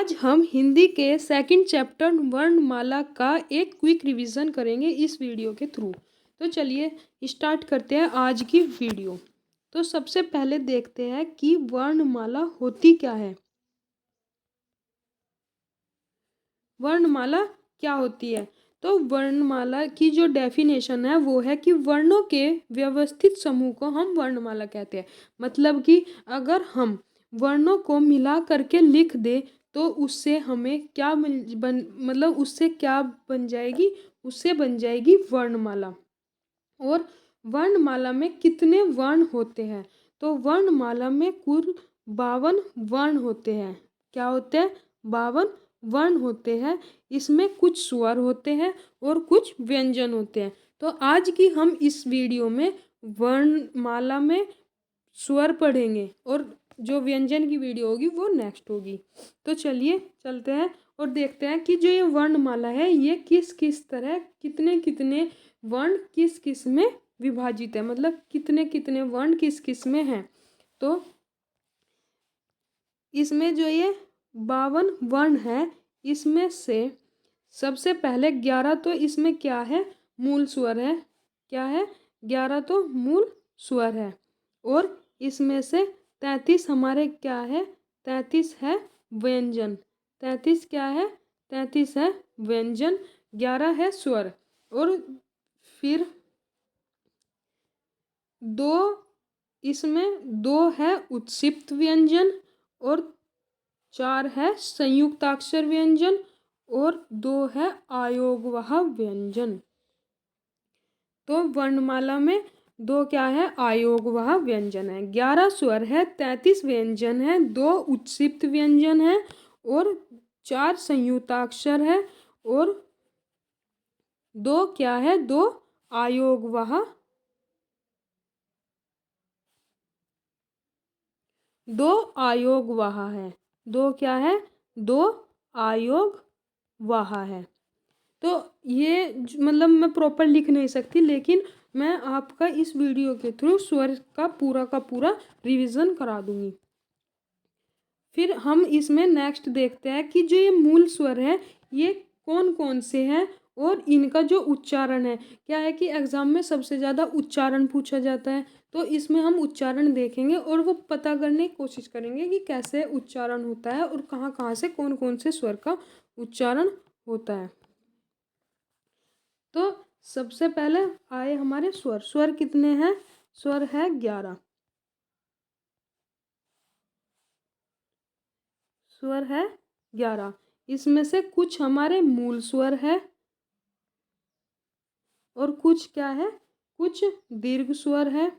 आज हम हिंदी के सेकंड चैप्टर वर्णमाला का एक क्विक रिवीजन करेंगे इस वीडियो के थ्रू। तो चलिए स्टार्ट करते हैं आज की वीडियो। तो सबसे पहले देखते हैं कि वर्णमाला होती क्या है। वर्णमाला क्या होती है? तो वर्णमाला की जो डेफिनेशन है वो है कि वर्णों के व्यवस्थित समूह को हम वर्णमाला कहते हैं। मतलब कि अगर हम वर्णों को मिला करके लिख दे तो उससे हमें क्या मतलब उससे क्या बन जाएगी? उससे बन जाएगी वर्णमाला। और वर्णमाला में कितने वर्ण होते हैं? तो वर्णमाला में कुल 52 वर्ण होते हैं। क्या होते हैं? 52 वर्ण होते हैं। इसमें कुछ स्वर होते हैं और कुछ व्यंजन होते हैं। तो आज की हम इस वीडियो में वर्णमाला में स्वर पढ़ेंगे और जो व्यंजन की वीडियो होगी वो नेक्स्ट होगी। तो चलिए चलते हैं और देखते हैं कि जो ये वर्णमाला है ये किस किस तरह कितने कितने वर्ण किस किस में विभाजित है, मतलब कितने कितने वर्ण किस किस में हैं। तो इसमें जो ये 52 वर्ण है इसमें से सबसे पहले 11 तो इसमें क्या है? मूल स्वर है। क्या है? 11 तो मूल स्वर है। और इसमें से 33 हमारे क्या है? 33 है व्यंजन। 33 क्या है? 33 है व्यंजन। 11 है स्वर। और फिर दो इसमें 2 है उत्सिप्त व्यंजन और 4 है संयुक्ताक्षर व्यंजन और 2 है आयोगवाह व्यंजन। तो वर्णमाला में 2 क्या है? आयोगवाह व्यंजन है। 11 स्वर है, 33 व्यंजन है, 2 उत्सिप्त व्यंजन है और 4 संयुक्ताक्षर है और 2 क्या है? 2 आयोगवाह 2 आयोगवाह है। 2 क्या है? 2 आयोगवाह है। तो ये मतलब मैं प्रॉपर लिख नहीं सकती, लेकिन मैं आपका इस वीडियो के थ्रू स्वर का पूरा रिवीजन करा दूंगी। फिर हम इसमें नेक्स्ट देखते हैं कि जो ये मूल स्वर है ये कौन कौन से हैं और इनका जो उच्चारण है। क्या है कि एग्जाम में सबसे ज़्यादा उच्चारण पूछा जाता है, तो इसमें हम उच्चारण देखेंगे और वो पता करने की कोशिश करेंगे कि कैसे उच्चारण होता है और कहाँ कहाँ से कौन कौन से स्वर का उच्चारण होता है। तो सबसे पहले आए हमारे स्वर। स्वर कितने हैं? स्वर है 11। स्वर है 11। इसमें से कुछ हमारे मूल स्वर है और कुछ क्या है? कुछ दीर्घ स्वर है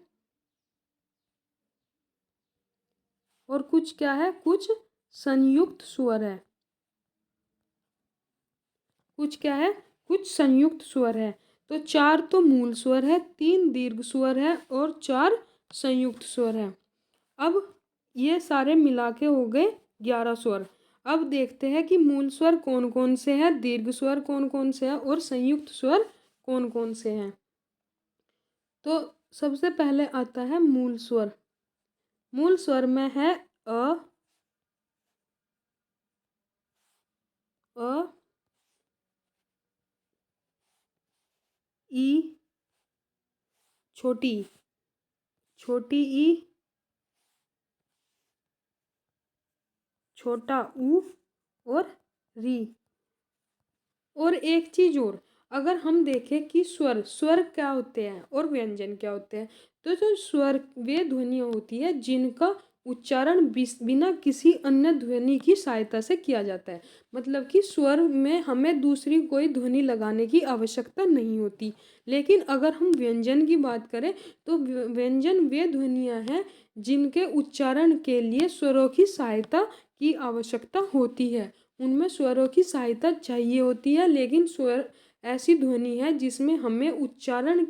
और कुछ क्या है? कुछ संयुक्त स्वर है। कुछ क्या है? कुछ संयुक्त स्वर है। तो 4 तो मूल स्वर है, 3 दीर्घ स्वर है और 4 संयुक्त स्वर है। अब ये सारे मिला के हो गए 11 स्वर। अब देखते हैं कि मूल स्वर कौन कौन से हैं, दीर्घ स्वर कौन कौन से हैं और संयुक्त स्वर कौन कौन से हैं। तो सबसे पहले आता है मूल स्वर। मूल स्वर में है अ, अ, ई, छोटी छोटी ई, छोटा ऊ और री। और एक चीज और, अगर हम देखें कि स्वर स्वर क्या होते हैं और व्यंजन क्या होते हैं, तो जो स्वर वे ध्वनियाँ होती है जिनका उच्चारण बिना किसी अन्य ध्वनि की सहायता से किया जाता है। मतलब कि स्वर में हमें दूसरी कोई ध्वनि लगाने की आवश्यकता नहीं होती। लेकिन अगर हम व्यंजन की बात करें तो व्यंजन वे ध्वनियाँ हैं जिनके उच्चारण के लिए स्वरों की सहायता की आवश्यकता होती है। उनमें स्वरों की सहायता चाहिए होती है, लेकिन स्वर ऐसी ध्वनि है जिसमें हमें उच्चारण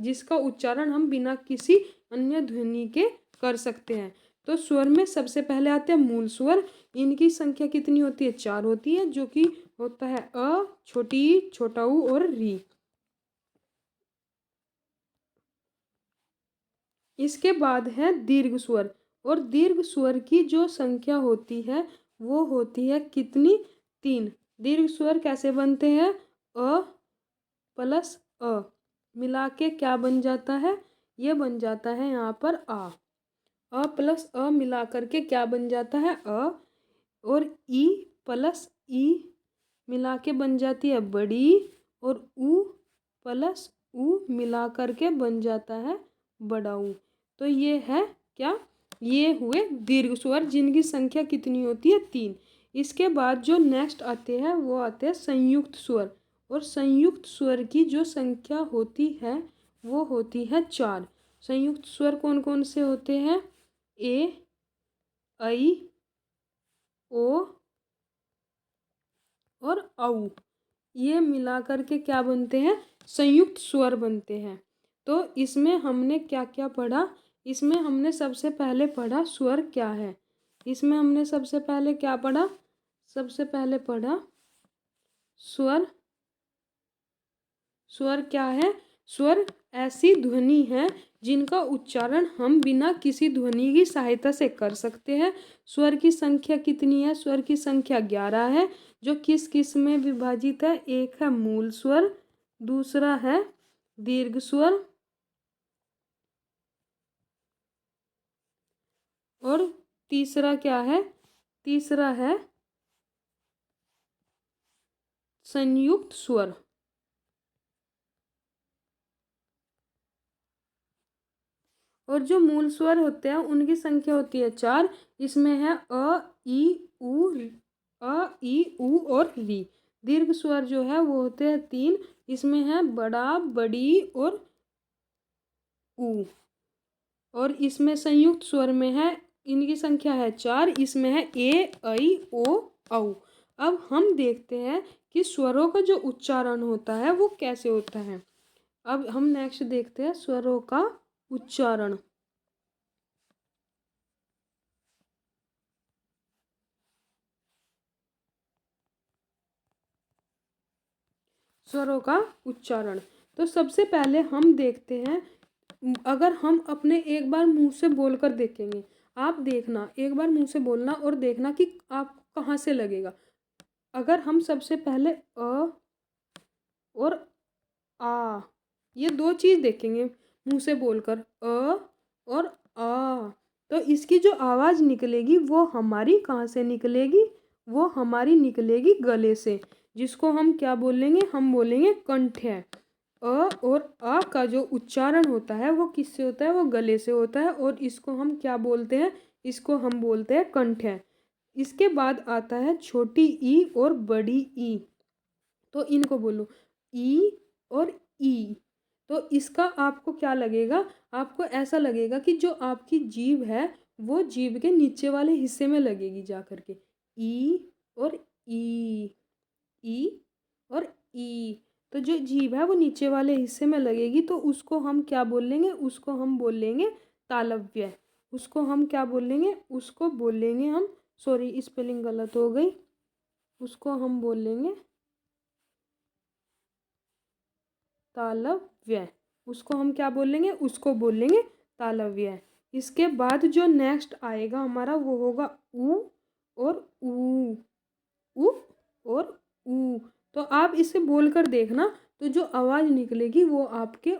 जिसका उच्चारण हम बिना किसी अन्य ध्वनि के कर सकते हैं। तो स्वर में सबसे पहले आते हैं मूल स्वर। इनकी संख्या कितनी होती है? 4 होती है, जो कि होता है अ, छोटी ई, छोटा ऊ और री। इसके बाद है दीर्घ स्वर। और दीर्घ स्वर की जो संख्या होती है वो होती है कितनी? 3। दीर्घ स्वर कैसे बनते हैं? अ प्लस अ मिला के क्या बन जाता है? ये बन जाता है यहाँ पर आ। अ प्लस अ मिला करके क्या बन जाता है? अ। और ई प्लस ई मिला के बन जाती है बड़ी। और ऊ प्लस ऊ मिला करके बन जाता है बड़ा ऊ। तो ये है क्या? ये हुए दीर्घ स्वर जिनकी संख्या कितनी होती है? 3। इसके बाद जो नेक्स्ट आते हैं वो आते हैं संयुक्त स्वर। और संयुक्त स्वर की जो संख्या होती है वो होती है 4। संयुक्त स्वर कौन कौन से होते हैं? ए, ऐ, ओ और औ। ये मिला करके क्या बनते हैं? संयुक्त स्वर बनते हैं। तो इसमें हमने क्या क्या पढ़ा? इसमें हमने सबसे पहले पढ़ा स्वर क्या है। इसमें हमने सबसे पहले क्या पढ़ा? सबसे पहले पढ़ा स्वर। स्वर क्या है? स्वर ऐसी ध्वनि है जिनका उच्चारण हम बिना किसी ध्वनि की सहायता से कर सकते हैं। स्वर की संख्या कितनी है? स्वर की संख्या 11 है। जो किस किस में विभाजित है? एक है मूल स्वर, दूसरा है दीर्घ स्वर, और तीसरा क्या है? तीसरा है संयुक्त स्वर। और जो मूल स्वर होते हैं उनकी संख्या होती है 4। इसमें है अ, ई, उ, अ, ई, उ और री। दीर्घ स्वर जो है वो होते हैं 3। इसमें है बड़ा, बड़ी और ऊ। और इसमें संयुक्त स्वर में है, इनकी संख्या है 4। इसमें है ए, ऐ, ओ, औ। अब हम देखते हैं कि स्वरों का जो उच्चारण होता है वो कैसे होता है। अब हम नेक्स्ट देखते हैं स्वरों का उच्चारण। स्वरों का उच्चारण। तो सबसे पहले हम देखते हैं, अगर हम अपने एक बार मुंह से बोलकर देखेंगे। आप देखना, एक बार मुंह से बोलना और देखना कि आप कहाँ से लगेगा। अगर हम सबसे पहले अ और आ, ये दो चीज़ देखेंगे मुंह से बोलकर, अ और आ, तो इसकी जो आवाज़ निकलेगी वो हमारी कहाँ से निकलेगी? वो हमारी निकलेगी गले से, जिसको हम क्या बोलेंगे? हम बोलेंगे कंठ है। अ और आ का जो उच्चारण होता है वो किससे होता है? वो गले से होता है। और इसको हम क्या बोलते हैं? इसको हम बोलते हैं कंठ है। इसके बाद आता है छोटी ई और बड़ी ई। तो इनको बोलो ई और ई। तो इसका आपको क्या लगेगा? आपको ऐसा लगेगा कि जो आपकी जीभ है वो जीभ के नीचे वाले हिस्से में लगेगी जा करके। ई और ई, ई और ई। तो जो जीभ है वो नीचे वाले हिस्से में लगेगी, तो उसको हम क्या बोल लेंगे? उसको हम बोल लेंगे तालव्य। उसको हम क्या बोल लेंगे? उसको बोल लेंगे हम, सॉरी स्पेलिंग गलत हो गई, उसको हम बोल लेंगे तालव्य। उसको हम क्या बोलेंगे? उसको बोलेंगे तालव्य। इसके बाद जो नेक्स्ट आएगा हमारा वो होगा ऊ और ऊ, ऊ और ऊ। तो आप इसे बोलकर देखना, तो जो आवाज़ निकलेगी वो आपके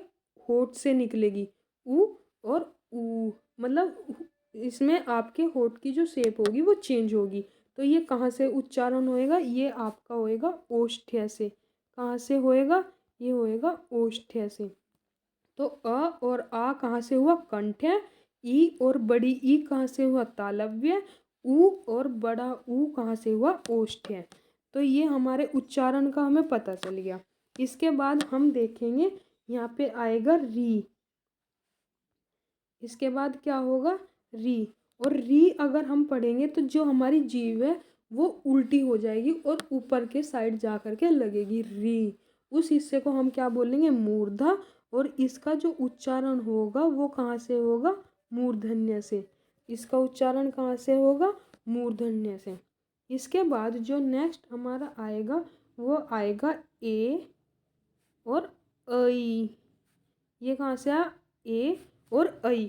होठ से निकलेगी, ऊ और ऊ। मतलब इसमें आपके होठ की जो शेप होगी वो चेंज होगी। तो ये कहाँ से उच्चारण होएगा? ये आपका होएगा ओष्ठ्य से। कहाँ से होएगा? ये होएगा ओष्ठ्य से। तो अ और आ कहाँ से हुआ? कंठ्य। ई और बड़ी ई कहाँ से हुआ? तालव्य। ऊ और बड़ा ऊ कहाँ से हुआ? ओष्ठ्य। तो ये हमारे उच्चारण का हमें पता चल गया। इसके बाद हम देखेंगे यहाँ पे आएगा री। इसके बाद क्या होगा? री। और री अगर हम पढ़ेंगे तो जो हमारी जीभ है वो उल्टी हो जाएगी और ऊपर के साइड जा करके लगेगी री। उस हिस्से को हम क्या बोलेंगे? मूर्धा। और इसका जो उच्चारण होगा वो कहाँ से होगा? मूर्धन्य से। इसका उच्चारण कहाँ से होगा? मूर्धन्य से। इसके बाद जो नेक्स्ट हमारा आएगा वो आएगा ए और ऐ। ये कहाँ से आया? ए और ऐ।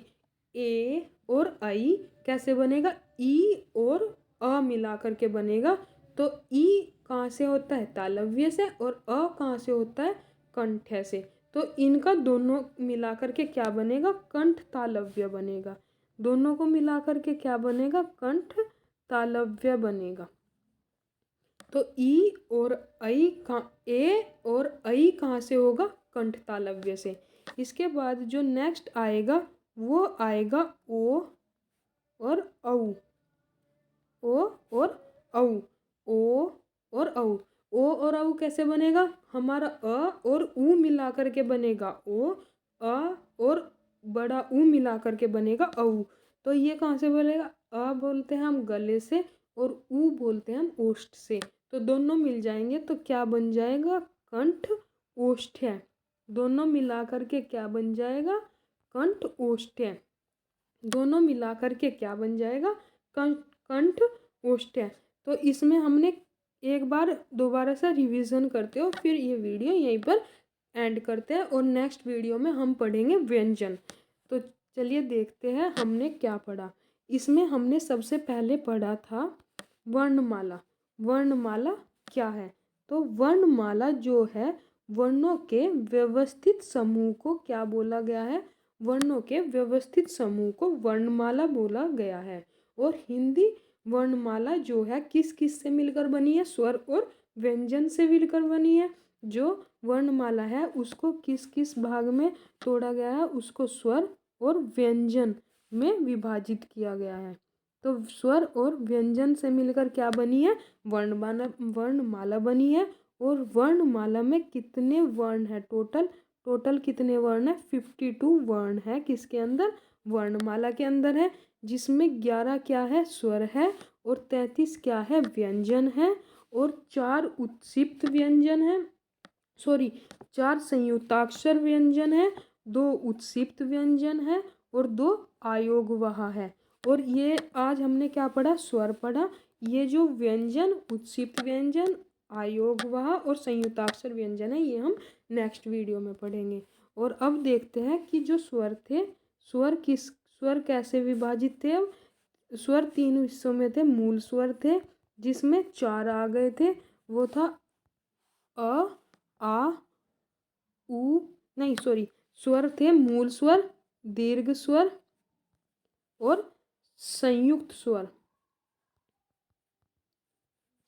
ए और ऐ कैसे बनेगा? ई और अ मिला करके बनेगा। तो ई कहाँ से होता है, तालव्य से, और अ कहाँ से होता है, कंठ से। तो इनका दोनों मिला करके क्या बनेगा, कंठ तालव्य बनेगा। दोनों को मिला करके क्या बनेगा, कंठ तालव्य बनेगा। तो ई और ऐ कहाँ, ए और ऐ कहाँ से होगा, कंठ तालव्य से। इसके बाद जो नेक्स्ट आएगा वो आएगा ओ और औ, ओ और औ, ओ और औ। ओ और औ कैसे बनेगा, हमारा अ और उ मिला करके बनेगा ओ, अ और बड़ा उ मिला करके बनेगा औ। तो ये कहाँ से बोलेगा, अ बोलते हैं हम गले से और उ बोलते हैं हम ओष्ठ से। तो दोनों मिल जाएंगे तो क्या बन जाएगा, कंठ ओष्ठ्य। दोनों मिला करके क्या बन जाएगा, कंठ ओष्ठ्य। दोनों मिला करके क्या बन जाएगा, कंठ ओष्ठ्य। तो इसमें हमने एक बार दोबारा से रिवीजन करते हो, फिर ये वीडियो यहीं पर एंड करते हैं और नेक्स्ट वीडियो में हम पढ़ेंगे व्यंजन। तो चलिए देखते हैं हमने क्या पढ़ा। इसमें हमने सबसे पहले पढ़ा था वर्णमाला। वर्णमाला क्या है, तो वर्णमाला जो है वर्णों के व्यवस्थित समूह को क्या बोला गया है, वर्णों के व्यवस्थित समूह को वर्णमाला बोला गया है। और हिंदी वर्णमाला जो है किस किस से मिलकर बनी है, स्वर और व्यंजन से मिलकर बनी है। जो वर्णमाला है उसको किस किस भाग में तोड़ा गया है, उसको स्वर और व्यंजन में विभाजित किया गया है। तो स्वर और व्यंजन से मिलकर क्या बनी है, वर्णमाला बनी है। और वर्णमाला में कितने वर्ण है, टोटल कितने वर्ण है, 52 वर्ण है किसके अंदर, वर्णमाला के अंदर है। जिसमें 11 क्या है, स्वर है, और 33 क्या है, व्यंजन है, और 4 उत्सिप्त व्यंजन है, 4 संयुक्ताक्षर व्यंजन है, 2 उत्सिप्त व्यंजन है, और 2 आयोगवाह है। और ये आज हमने क्या पढ़ा, स्वर पढ़ा। ये जो व्यंजन, उत्सिप्त व्यंजन, आयोगवाह और संयुक्ताक्षर व्यंजन है, ये हम नेक्स्ट वीडियो में पढ़ेंगे। और अब देखते हैं कि जो स्वर थे, स्वर कैसे विभाजित थे। अब स्वर 3 हिस्सों में थे। मूल स्वर थे जिसमें 4 आ गए थे, वो था अ, आ, उ, नहीं सॉरी, स्वर थे मूल स्वर, दीर्घ स्वर और संयुक्त स्वर।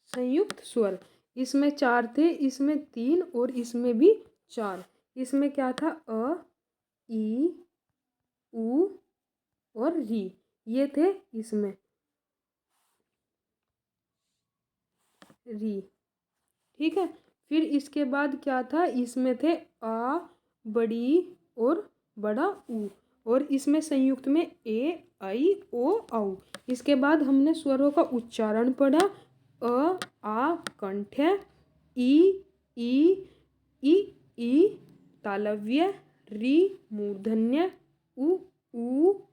संयुक्त स्वर इसमें 4 थे, इसमें 3 और इसमें भी 4। इसमें क्या था, अ, ई, उ और री, ये थे इसमें री। ठीक है, फिर इसके बाद क्या था, इसमें थे आ, बड़ी और बड़ा ऊ। और इसमें संयुक्त में ए, आई, ओ, औ। इसके बाद हमने स्वरों का उच्चारण पढ़ा। अ, आ कंठ है, ई, ई तालव्य, री मूर्धन्य, उ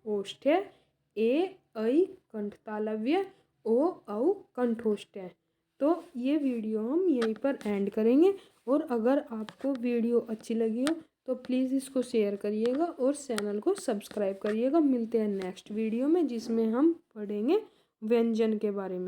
ओष्ठ्य, ए, ऐ कंठ तालव्य, ओ, औ कंठोष्ठ्य। तो ये वीडियो हम यहीं पर एंड करेंगे। और अगर आपको वीडियो अच्छी लगी हो तो प्लीज़ इसको शेयर करिएगा और चैनल को सब्सक्राइब करिएगा। मिलते हैं नेक्स्ट वीडियो में जिसमें हम पढ़ेंगे व्यंजन के बारे में।